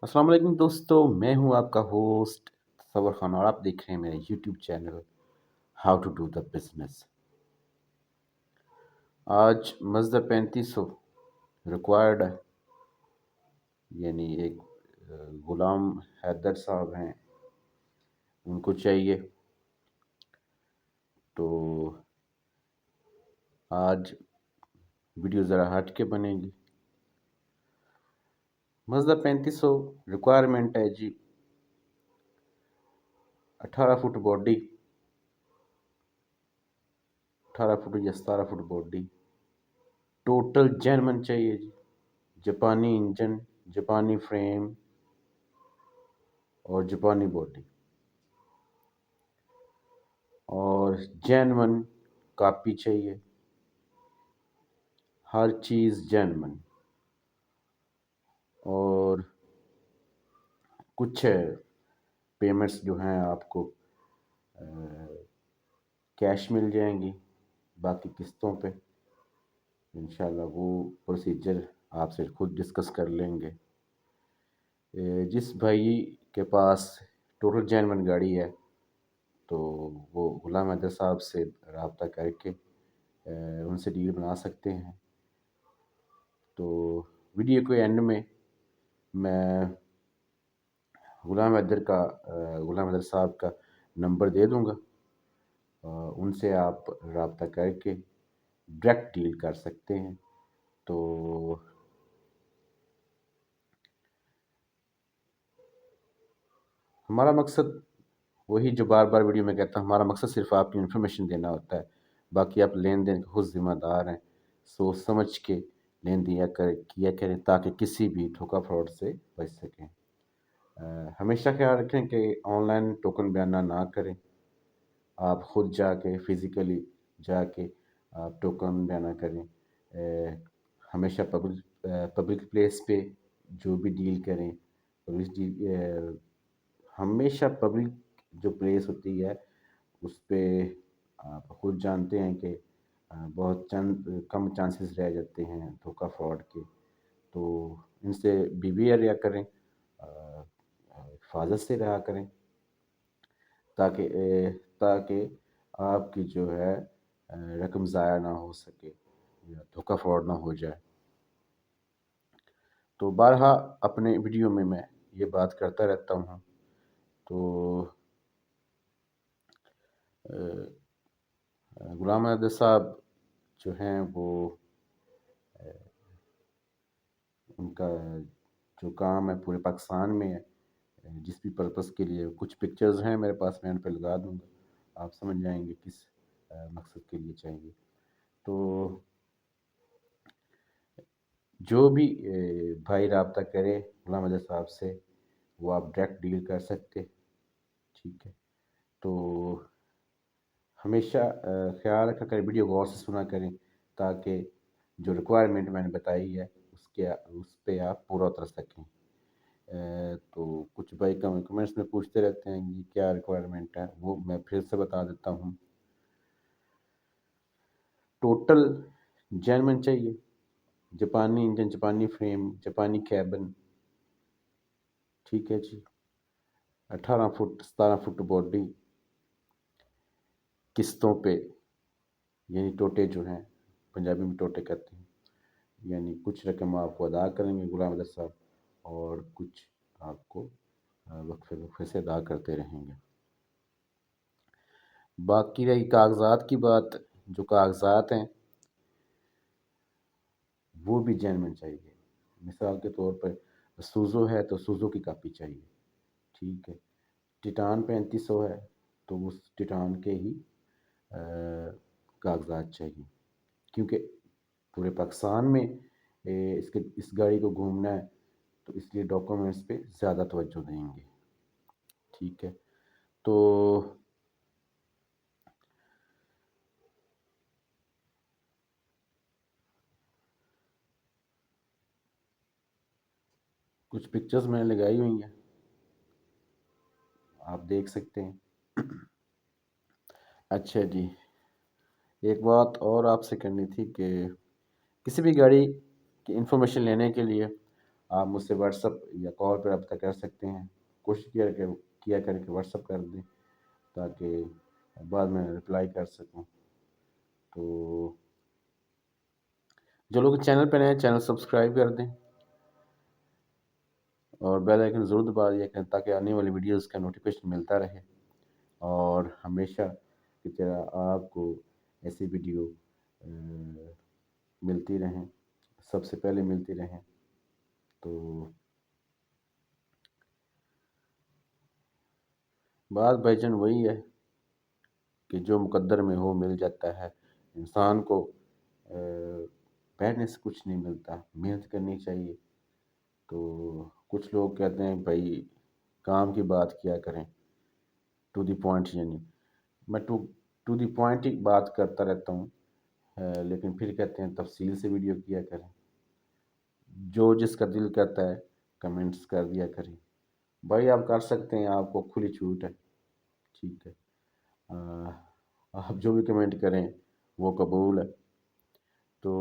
السلام علیکم دوستو، میں ہوں آپ کا ہوسٹ تصور خان اور آپ دیکھ رہے ہیں میرے YouTube channel how to do the business. آج مزدہ 3500 ریکوائرڈ ہے، یعنی ایک غلام حیدر صاحب ہیں، ان کو چاہیے۔ تو آج ویڈیو ذرا ہٹ کے بنے گی۔ مزدہ 3500 ریکوائرمنٹ ہے جی، 18 فٹ باڈی، 18 فٹ یا 17 فٹ باڈی، ٹوٹل جرمن چاہیے جی، جاپانی انجن، جاپانی فریم اور جاپانی باڈی، اور جینون کاپی چاہیے، ہر چیز جینون۔ اور کچھ پیمنٹس جو ہیں آپ کو کیش مل جائیں گی، باقی قسطوں پہ انشاءاللہ وہ پروسیجر آپ سے خود ڈسکس کر لیں گے۔ جس بھائی کے پاس ٹوٹل جینون گاڑی ہے تو وہ غلام حیدر صاحب سے رابطہ کر کے ان سے ڈیل بنا سکتے ہیں۔ تو ویڈیو کے اینڈ میں غلام حیدر صاحب کا نمبر دے دوں گا، ان سے آپ رابطہ کر کے ڈائریکٹ ڈیل کر سکتے ہیں۔ تو ہمارا مقصد وہی جو بار بار ویڈیو میں کہتا ہوں، ہمارا مقصد صرف آپ کی انفارمیشن دینا ہوتا ہے، باقی آپ لین دین کے خود ذمہ دار ہیں۔ سوچ سمجھ کے لین دیا کریں تاکہ کسی بھی دھوکہ فراڈ سے بچ سکیں۔ ہمیشہ خیال رکھیں کہ آن لائن ٹوکن بیانہ نہ کریں، آپ خود جا کے فزیکلی جا کے آپ ٹوکن بیانہ کریں۔ ہمیشہ پبلک پلیس پہ جو بھی ڈیل کریں، ہمیشہ پبلک جو پلیس ہوتی ہے اس پہ آپ خود جانتے ہیں کہ بہت کم چانسز رہ جاتے ہیں دھوکہ فراڈ کے، تو ان سے بی رہا کریں، حفاظت سے رہا کریں تاکہ آپ کی جو ہے رقم ضائع نہ ہو سکے یا دھوکہ فراڈ نہ ہو جائے۔ تو بارہا اپنے ویڈیو میں یہ بات کرتا رہتا ہوں۔ تو غلام حیدر صاحب جو ہیں وہ ان کا جو کام ہے پورے پاکستان میں ہے، جس بھی پرپس کے لیے کچھ پکچرز ہیں میرے پاس، میں ان پہ لگا دوں گا، آپ سمجھ جائیں گے کس مقصد کے لیے چاہیے۔ تو جو بھی بھائی رابطہ کرے غلام حیدر صاحب سے، وہ آپ ڈائریکٹ ڈیل کر سکتے، ٹھیک ہے۔ تو ہمیشہ خیال رکھا کریں، ویڈیو غور سے سنا کریں تاکہ جو ریکوائرمنٹ میں نے بتائی ہے اس پہ آپ پورا اتر سکیں۔ تو کچھ بھائی کمنٹس میں پوچھتے رہتے ہیں کہ کیا ریکوائرمنٹ ہے، وہ میں پھر سے بتا دیتا ہوں۔ ٹوٹل جینون چاہیے، جاپانی انجن، جاپانی فریم، جاپانی کیبن، ٹھیک ہے جی، 18 فٹ 17 فٹ باڈی، قسطوں پہ، یعنی ٹوٹے جو ہیں پنجابی میں ٹوٹے کہتے ہیں، یعنی کچھ رقم آپ کو ادا کریں گے غلام حیدر صاحب اور کچھ آپ کو وقفے سے ادا کرتے رہیں گے۔ باقی رہی کاغذات کی بات، جو کاغذات ہیں وہ بھی جینوین چاہیے۔ مثال کے طور پر سوزو ہے تو سوزو کی کاپی چاہیے، ٹھیک ہے۔ ٹیٹان 3500 ہے تو اس ٹیٹان کے ہی کاغذات چاہیے، کیونکہ پورے پاکستان میں اس گاڑی کو گھومنا ہے تو اس لیے ڈاکومنٹس پہ زیادہ توجہ دیں گے، ٹھیک ہے۔ تو کچھ پکچرز میں نے لگائی ہوئی ہیں، آپ دیکھ سکتے ہیں۔ اچھا جی، ایک بات اور آپ سے کرنی تھی کہ کسی بھی گاڑی کی انفارمیشن لینے کے لیے آپ مجھ سے واٹس اپ یا کال پر رابطہ کر سکتے ہیں. کوشش کیا کریں کہ واٹس اپ کر دیں تاکہ بعد میں رپلائی کر سکوں. تو جو لوگ چینل پہ نئے ہیں چینل سبسکرائب کر دیں اور بیل آئکن ضرور دبا دیا کریں تاکہ آنے والی ویڈیوز کا نوٹیفیکیشن ملتا رہے اور ہمیشہ کی طرح آپ کو ایسی ویڈیو ملتی رہیں، سب سے پہلے ملتی رہیں. تو بات بھائی جان وہی ہے کہ جو مقدر میں ہو مل جاتا ہے. انسان کو بیٹھنے سے کچھ نہیں ملتا، محنت کرنی چاہیے. تو کچھ لوگ کہتے ہیں بھائی کام کی بات کیا کریں، ٹو دی پوائنٹ. یعنی میں ٹو دی پوائنٹ ہی بات کرتا رہتا ہوں، لیکن پھر کہتے ہیں تفصیل سے ویڈیو کیا کریں. جو جس کا دل کرتا ہے کمنٹس کر دیا کریں. بھائی آپ کر سکتے ہیں، آپ کو کھلی چھوٹ ہے، ٹھیک ہے. آپ جو بھی کمنٹ کریں وہ قبول ہے. تو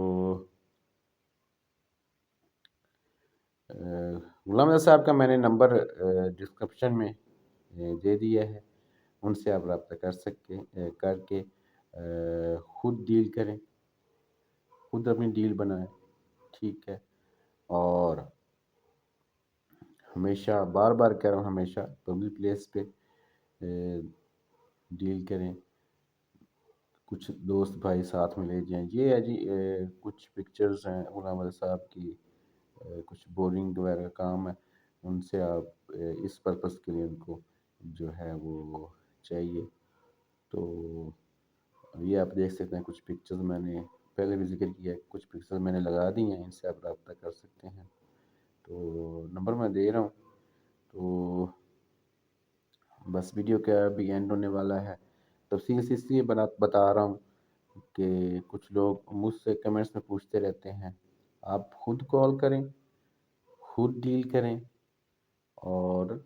غلام صاحب کا میں نے نمبر ڈسکرپشن میں دے دیا ہے، ان سے آپ رابطہ کر کے خود ڈیل کریں، خود اپنی ڈیل بنائیں، ٹھیک ہے. اور ہمیشہ بار بار کہہ رہا ہوں، ہمیشہ پبلک پلیس پہ ڈیل کریں. کچھ دوست بھائی ساتھ میں لے جائیں. یہ ہے جی کچھ پکچرز ہیں غلام صاحب کی، کچھ بورنگ وغیرہ کام ہے، ان سے آپ اس پرپس کے لیے ان کو جو ہے وہ چاہیے. تو یہ آپ دیکھ سکتے ہیں کچھ پکچرز میں نے پہلے بھی ذکر کیا ہے، کچھ پکچرز میں نے لگا دی ہیں، ان سے آپ رابطہ کر سکتے ہیں. تو نمبر میں دے رہا ہوں. تو بس ویڈیو کا بھی اینڈ ہونے والا ہے. تفصیل سے اس لیے بتا رہا ہوں کہ کچھ لوگ مجھ سے کمنٹس میں پوچھتے رہتے ہیں. آپ خود کال کریں، خود ڈیل کریں اور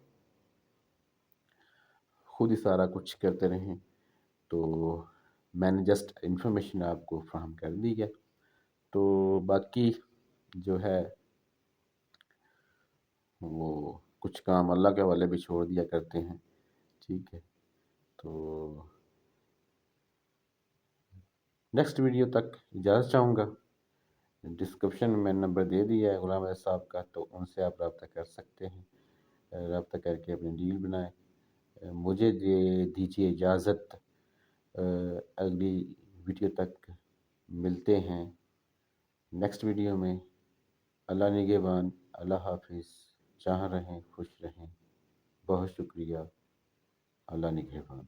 خود ہی سارا کچھ کرتے رہیں. تو میں نے جسٹ انفارمیشن آپ کو فراہم کر دی ہے. تو باقی جو ہے وہ کچھ کام اللہ کے حوالے بھی چھوڑ دیا کرتے ہیں، ٹھیک ہے. تو نیکسٹ ویڈیو تک اجازت چاہوں گا. ڈسکرپشن میں نمبر دے دیا ہے غلام صاحب کا، تو ان سے آپ رابطہ کر سکتے ہیں، رابطہ کر کے اپنی ڈیل بنائیں. مجھے دیجیے اجازت، اگلی ویڈیو تک ملتے ہیں نیکسٹ ویڈیو میں. اللہ نگہبان، اللہ حافظ. جہاں رہیں خوش رہیں. بہت شکریہ. اللہ نگہبان.